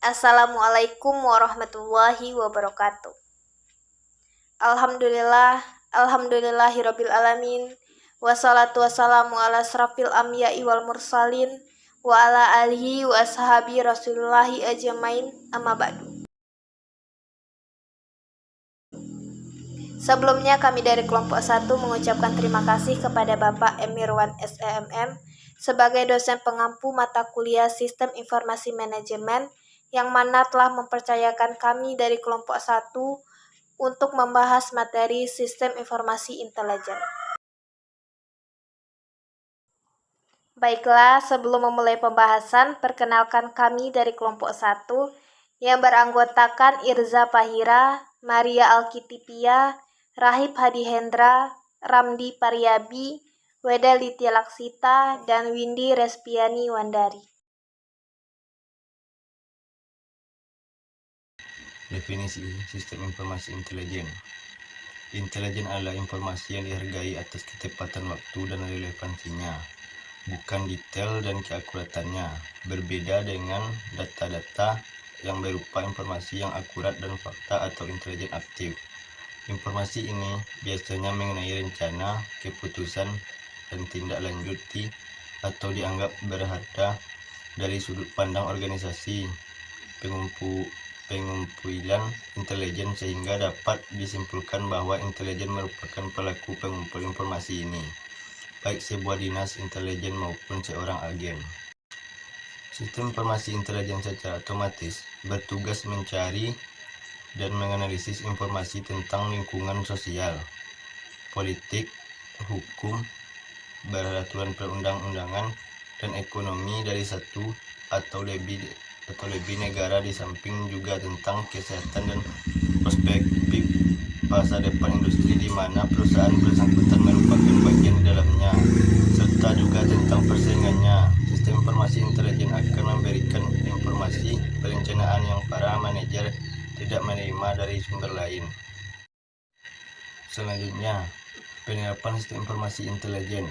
Assalamualaikum warahmatullahi wabarakatuh. Alhamdulillahirabbil alamin. Wassalatu wassalamu ala asrafil anbiya'i wal mursalin wa ala alihi wa ashabi Rasulillahi ajmain, amma ba'du. Sebelumnya kami dari kelompok 1 mengucapkan terima kasih kepada Bapak Emirwan SEMM sebagai dosen pengampu mata kuliah Sistem Informasi Manajemen yang mana telah mempercayakan kami dari kelompok 1 untuk membahas materi Sistem Informasi Intelijen. Baiklah, sebelum memulai pembahasan, perkenalkan kami dari kelompok 1 yang beranggotakan Irza Pahira, Maria Alkitipia, Rahib Hadi Hendra, Ramdi Pariabi, Weda Litya Laksita, dan Windy Respiani Wandari. Definisi Sistem Informasi Intelijen. Intelijen adalah informasi yang dihargai atas ketepatan waktu dan relevansinya, bukan detail dan keakuratannya. Berbeda dengan data-data yang berupa informasi yang akurat dan fakta atau intelijen aktif. Informasi ini biasanya mengenai rencana, keputusan, dan tindak lanjuti atau dianggap berharga dari sudut pandang organisasi pengumpulan intelijen, sehingga dapat disimpulkan bahwa intelijen merupakan pelaku pengumpul informasi ini, baik sebuah dinas intelijen maupun seorang agen. Sistem informasi intelijen secara otomatis bertugas mencari dan menganalisis informasi tentang lingkungan sosial, politik, hukum, peraturan perundang-undangan, dan ekonomi dari satu atau lebih negara, di samping juga tentang kesehatan dan perspektif masa depan industri di mana perusahaan bersangkutan merupakan bagian di dalamnya, serta juga tentang persaingannya. Sistem informasi intelijen akan memberikan informasi perencanaan yang para manajer tidak menerima dari sumber lain. Selanjutnya, penerapan sistem informasi intelijen.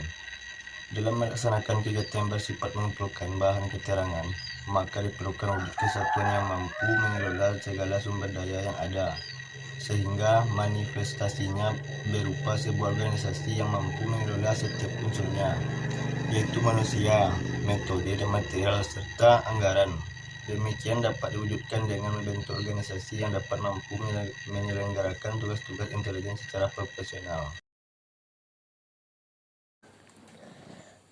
Dalam melaksanakan kegiatan yang bersifat mengumpulkan bahan keterangan, maka diperlukan wujud kesatuan yang mampu mengelola segala sumber daya yang ada, sehingga manifestasinya berupa sebuah organisasi yang mampu mengelola setiap unsurnya, yaitu manusia, metode dan material, serta anggaran. Demikian dapat diwujudkan dengan membentuk organisasi yang dapat mampu menyelenggarakan tugas-tugas intelijen secara profesional.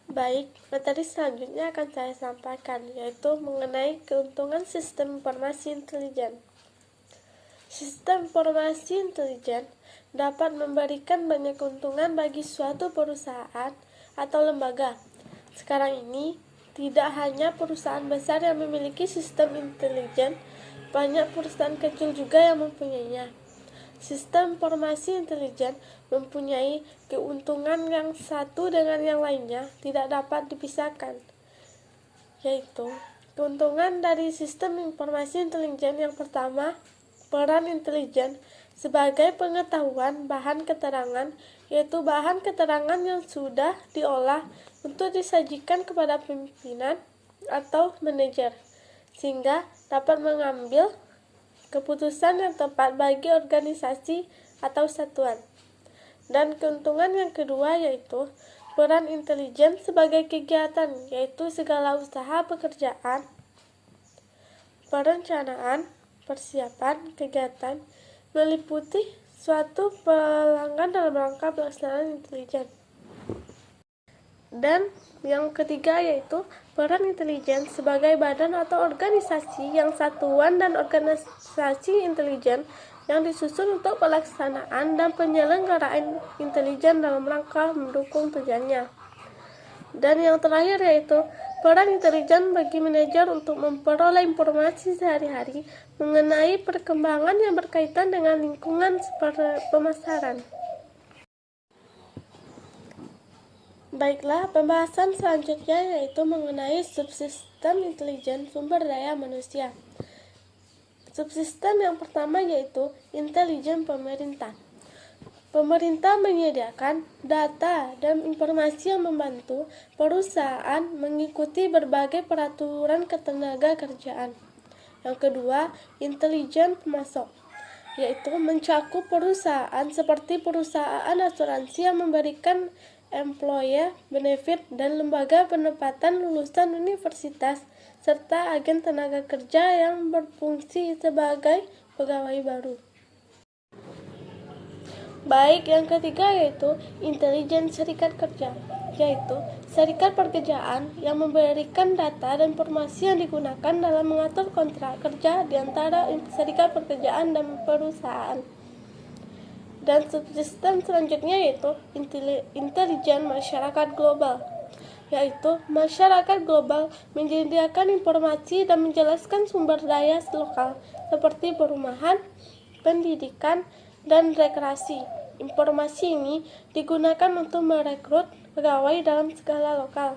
Baik, materi selanjutnya akan saya sampaikan, yaitu mengenai keuntungan sistem informasi intelijen. Sistem informasi intelijen dapat memberikan banyak keuntungan bagi suatu perusahaan atau lembaga. Sekarang ini, tidak hanya perusahaan besar yang memiliki sistem intelijen, banyak perusahaan kecil juga yang mempunyainya. Sistem informasi intelijen mempunyai keuntungan yang satu dengan yang lainnya tidak dapat dipisahkan, yaitu keuntungan dari sistem informasi intelijen yang pertama, peran intelijen sebagai pengetahuan bahan keterangan, yaitu bahan keterangan yang sudah diolah untuk disajikan kepada pimpinan atau manajer, sehingga dapat mengambil keputusan yang tepat bagi organisasi atau satuan. Dan keuntungan yang kedua yaitu peran intelijen sebagai kegiatan, yaitu segala usaha pekerjaan, perencanaan, persiapan kegiatan meliputi suatu pelanggan dalam rangka pelaksanaan intelijen. Dan yang ketiga yaitu peran intelijen sebagai badan atau organisasi yang satuan dan organisasi intelijen yang disusun untuk pelaksanaan dan penyelenggaraan intelijen dalam rangka mendukung tujuannya. Dan yang terakhir yaitu peran intelijen bagi manajer untuk memperoleh informasi sehari-hari mengenai perkembangan yang berkaitan dengan lingkungan pemasaran. Baiklah, pembahasan selanjutnya yaitu mengenai subsistem intelijen sumber daya manusia. Subsistem yang pertama yaitu intelijen pemerintah. Pemerintah menyediakan data dan informasi yang membantu perusahaan mengikuti berbagai peraturan ketenaga kerjaan. Yang kedua, intelijen pemasok, yaitu mencakup perusahaan seperti perusahaan asuransi yang memberikan employee benefit dan lembaga penempatan lulusan universitas serta agen tenaga kerja yang berfungsi sebagai pegawai baru. Baik, yang ketiga yaitu intelijen serikat kerja, yaitu serikat pekerjaan yang memberikan data dan informasi yang digunakan dalam mengatur kontrak kerja di antara serikat pekerjaan dan perusahaan. Dan sistem selanjutnya yaitu intelijen masyarakat global, yaitu masyarakat global menyediakan informasi dan menjelaskan sumber daya lokal seperti perumahan, pendidikan, dan rekreasi. Informasi ini digunakan untuk merekrut pegawai dalam skala lokal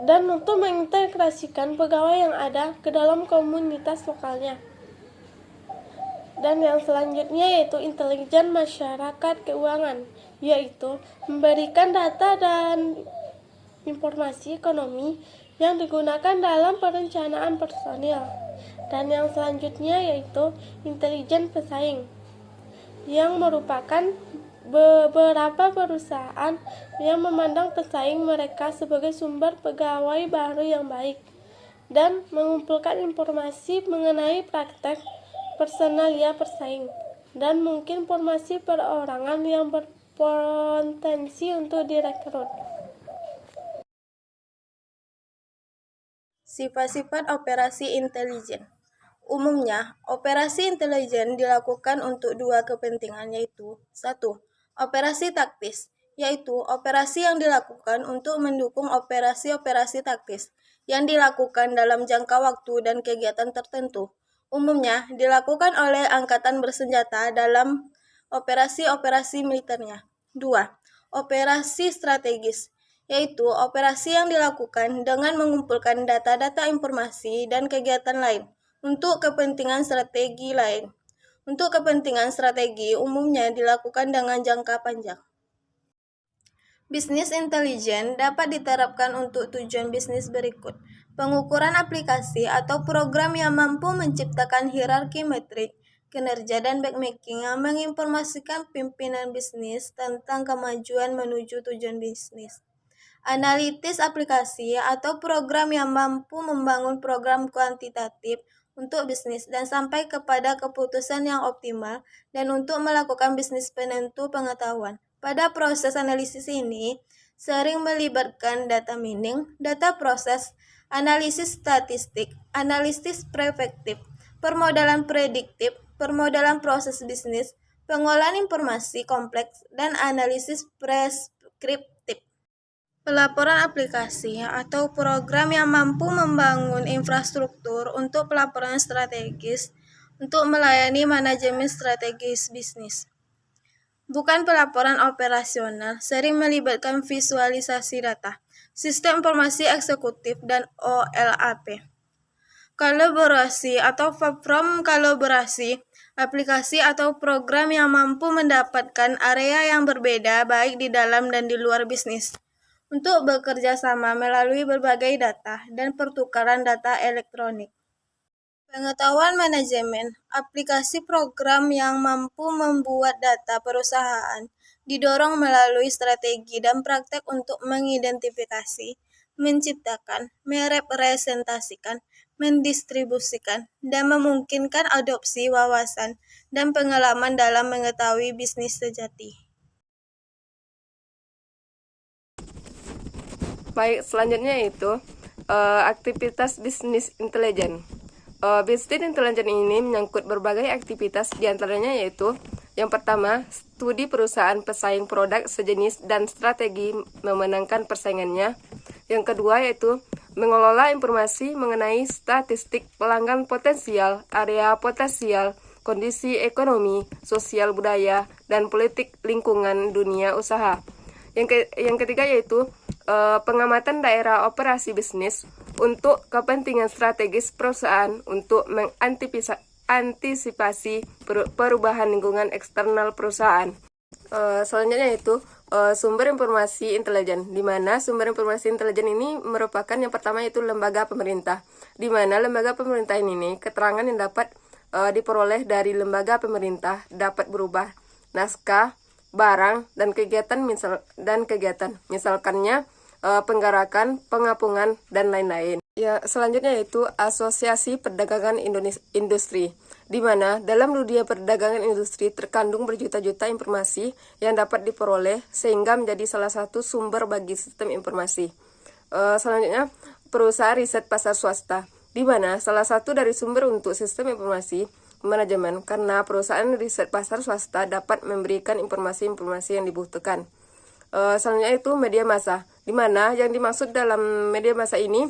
dan untuk mengintegrasikan pegawai yang ada ke dalam komunitas lokalnya. Dan yang selanjutnya yaitu intelijen masyarakat keuangan, yaitu memberikan data dan informasi ekonomi yang digunakan dalam perencanaan personil. Dan yang selanjutnya yaitu intelijen pesaing, yang merupakan beberapa perusahaan yang memandang pesaing mereka sebagai sumber pegawai baru yang baik dan mengumpulkan informasi mengenai praktek personalia pesaing dan mungkin informasi perorangan yang berpotensi untuk direkrut. Sifat-sifat operasi intelijen. Umumnya, operasi intelijen dilakukan untuk dua kepentingan, yaitu 1. Operasi taktis, yaitu operasi yang dilakukan untuk mendukung operasi-operasi taktis yang dilakukan dalam jangka waktu dan kegiatan tertentu. Umumnya dilakukan oleh angkatan bersenjata dalam operasi-operasi militernya. 2. Operasi strategis, yaitu operasi yang dilakukan dengan mengumpulkan data-data informasi dan kegiatan lain untuk kepentingan strategi lain. Untuk kepentingan strategi umumnya dilakukan dengan jangka panjang. Bisnis intelijen dapat diterapkan untuk tujuan bisnis berikut. Pengukuran aplikasi atau program yang mampu menciptakan hierarki metrik, kinerja dan benchmarking yang menginformasikan pimpinan bisnis tentang kemajuan menuju tujuan bisnis. Analitis aplikasi atau program yang mampu membangun program kuantitatif untuk bisnis dan sampai kepada keputusan yang optimal dan untuk melakukan bisnis penentu pengetahuan. Pada proses analisis ini sering melibatkan data mining, data proses, analisis statistik, analisis preventif, permodalan prediktif, permodalan proses bisnis, pengolahan informasi kompleks, dan analisis preskriptif. Pelaporan aplikasi atau program yang mampu membangun infrastruktur untuk pelaporan strategis untuk melayani manajemen strategis bisnis. Bukan pelaporan operasional, sering melibatkan visualisasi data, sistem informasi eksekutif, dan OLAP. Kolaborasi atau platform kolaborasi, aplikasi atau program yang mampu mendapatkan area yang berbeda baik di dalam dan di luar bisnis untuk bekerja sama melalui berbagai data dan pertukaran data elektronik. Pengetahuan manajemen, aplikasi program yang mampu membuat data perusahaan didorong melalui strategi dan praktek untuk mengidentifikasi, menciptakan, merepresentasikan, mendistribusikan, dan memungkinkan adopsi wawasan dan pengalaman dalam mengetahui bisnis sejati. Baik, selanjutnya yaitu aktivitas bisnis intelijen. Bisnis intelijen ini menyangkut berbagai aktivitas, diantaranya yaitu yang pertama, studi perusahaan pesaing produk sejenis dan strategi memenangkan persaingannya. Yang kedua yaitu mengelola informasi mengenai statistik pelanggan potensial, area potensial, kondisi ekonomi, sosial budaya, dan politik lingkungan dunia usaha. Yang ketiga yaitu pengamatan daerah operasi bisnis untuk kepentingan strategis perusahaan untuk mengantisipasi perubahan lingkungan eksternal perusahaan. Selanjutnya yaitu sumber informasi intelijen, di mana sumber informasi intelijen ini merupakan yang pertama yaitu lembaga pemerintah, di mana lembaga pemerintah ini keterangan yang dapat diperoleh dari lembaga pemerintah dapat berubah naskah, barang, dan kegiatan misalkannya penggarakan, pengapungan, dan lain-lain. Ya, selanjutnya yaitu Asosiasi Perdagangan Industri, di mana dalam dunia perdagangan industri terkandung berjuta-juta informasi yang dapat diperoleh sehingga menjadi salah satu sumber bagi sistem informasi. Selanjutnya, perusahaan riset pasar swasta, di mana salah satu dari sumber untuk sistem informasi manajemen karena perusahaan riset pasar swasta dapat memberikan informasi-informasi yang dibutuhkan. Selanjutnya itu media massa, di mana yang dimaksud dalam media massa ini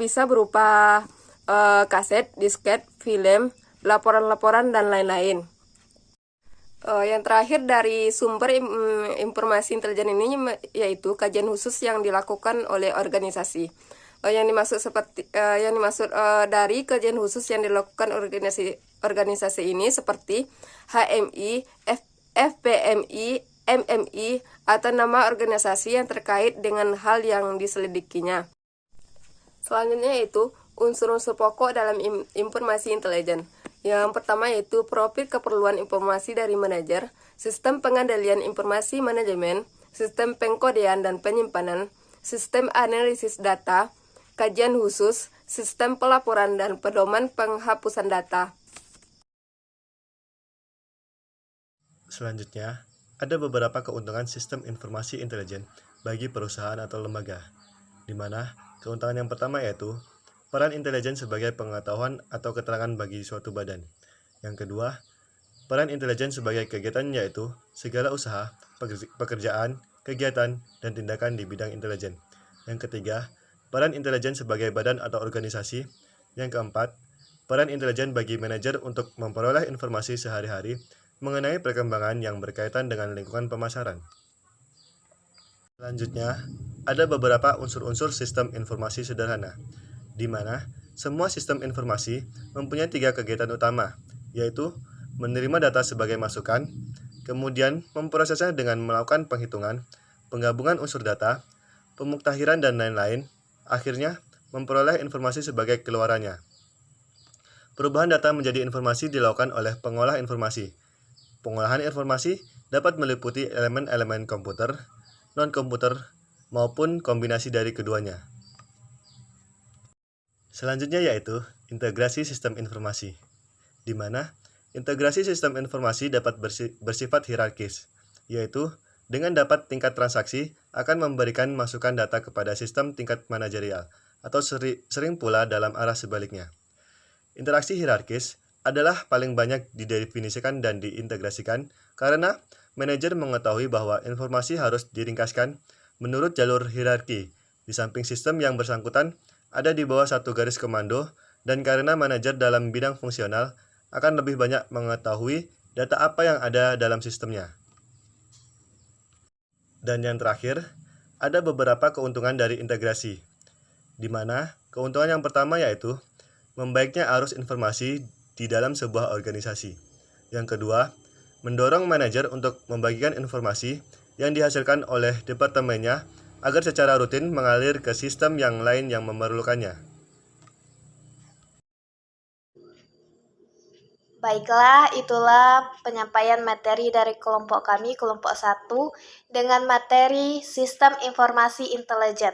bisa berupa kaset, disket, film, laporan-laporan, dan lain-lain. Yang terakhir dari sumber informasi intelijen ini yaitu kajian khusus yang dilakukan oleh organisasi. Yang dimaksud dari kajian khusus yang dilakukan organisasi ini seperti HMI, FPMI, MMI, atau nama organisasi yang terkait dengan hal yang diselidikinya. Selanjutnya yaitu unsur-unsur pokok dalam informasi intelijen. Yang pertama yaitu profil keperluan informasi dari manajer, sistem pengendalian informasi manajemen, sistem pengkodean dan penyimpanan, sistem analisis data, kajian khusus, sistem pelaporan, dan pedoman penghapusan data. Selanjutnya, ada beberapa keuntungan sistem informasi intelijen bagi perusahaan atau lembaga, di mana keuntungan yang pertama yaitu peran intelijen sebagai pengetahuan atau keterangan bagi suatu badan. Yang kedua, peran intelijen sebagai kegiatan yaitu segala usaha, pekerjaan, kegiatan, dan tindakan di bidang intelijen. Yang ketiga, peran intelijen sebagai badan atau organisasi. Yang keempat, peran intelijen bagi manajer untuk memperoleh informasi sehari-hari mengenai perkembangan yang berkaitan dengan lingkungan pemasaran. Selanjutnya, ada beberapa unsur-unsur sistem informasi sederhana, di mana semua sistem informasi mempunyai 3 kegiatan utama, yaitu menerima data sebagai masukan, kemudian memprosesnya dengan melakukan penghitungan, penggabungan unsur data, pemuktahiran, dan lain-lain, akhirnya memperoleh informasi sebagai keluarannya. Perubahan data menjadi informasi dilakukan oleh pengolah informasi. Pengolahan informasi dapat meliputi elemen-elemen komputer, non-komputer, maupun kombinasi dari keduanya. Selanjutnya yaitu integrasi sistem informasi, di mana integrasi sistem informasi dapat bersifat hierarkis, yaitu dengan dapat tingkat transaksi akan memberikan masukan data kepada sistem tingkat manajerial, atau sering pula dalam arah sebaliknya. Interaksi hierarkis adalah paling banyak didefinisikan dan diintegrasikan karena manajer mengetahui bahwa informasi harus diringkaskan menurut jalur hierarki, di samping sistem yang bersangkutan ada di bawah satu garis komando, dan karena manajer dalam bidang fungsional akan lebih banyak mengetahui data apa yang ada dalam sistemnya. Dan yang terakhir, ada beberapa keuntungan dari integrasi, di mana keuntungan yang pertama yaitu membaiknya arus informasi di dalam sebuah organisasi. Yang kedua, mendorong manajer untuk membagikan informasi yang dihasilkan oleh departemennya agar secara rutin mengalir ke sistem yang lain yang memerlukannya. Baiklah, itulah penyampaian materi dari kelompok kami, kelompok 1, dengan materi Sistem Informasi Intelijen.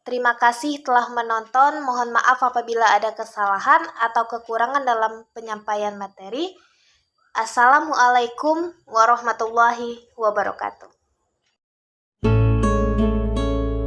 Terima kasih telah menonton. Mohon maaf apabila ada kesalahan atau kekurangan dalam penyampaian materi. Assalamualaikum warahmatullahi wabarakatuh.